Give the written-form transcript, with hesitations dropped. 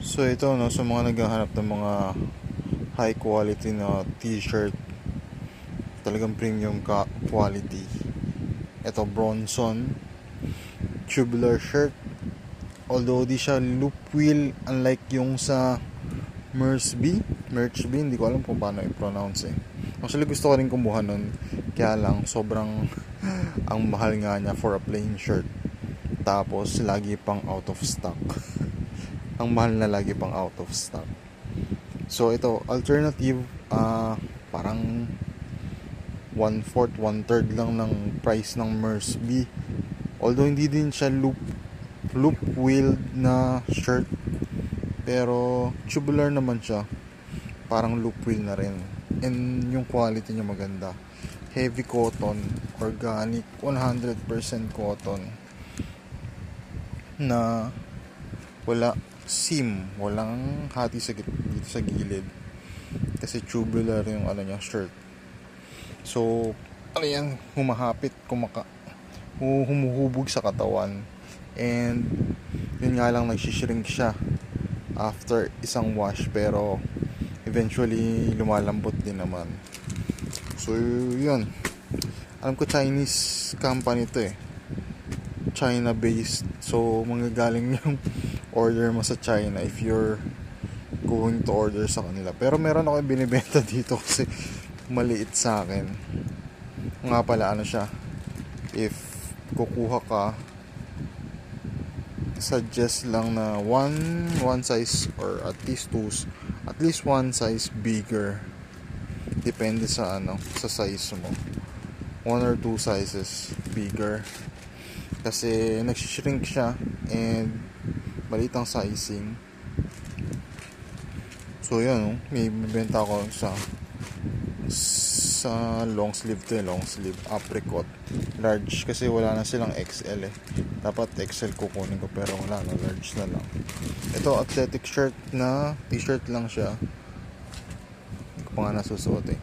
So ito no, sa mga naghahanap ng mga high quality na t-shirt, talagang premium quality. Ito Bronson tubular shirt. Although di siya loop wheel unlike yung sa Merch B, hindi ko alam kung paano i-pronounce eh. Actually gusto ko rin kumuha nun, kaya lang sobrang ang mahal nga niya for a plain shirt. Tapos lagi pang out of stock. Ang mahal na lagi pang out of stock. So ito, alternative, parang 1/4, 1/3 lang ng price ng B. Although hindi din siya loop wheel na shirt, pero tubular naman siya. Parang loop wheel na rin. And yung quality niya maganda. Heavy cotton, organic, 100% cotton na wala walang hati dito sa gilid. Kasi tubular yung niya, shirt. So, yan, humuhubog sa katawan. And, yun nga lang, nagsishrink siya after isang wash. Pero, eventually, lumalambot din naman. So, yun. Alam ko Chinese company to eh. China based. So, manggagaling yung order mo sa China if you're going to order sa kanila. Pero meron ako binibenta dito kasi maliit sa akin. Nga pala siya, if kukuha ka, suggest lang na one size or at least one size bigger. Depende sa sa size mo. 1 or 2 sizes bigger. Kasi nagsishrink siya and maliit ang sizing. So yun, may bibenta ako sa long sleeve apricot large kasi wala na silang XL eh. Dapat XL kukunin ko pero wala na, large na lang. Ito athletic shirt na t-shirt lang siya. Hindi ko pa nga nasusuot eh.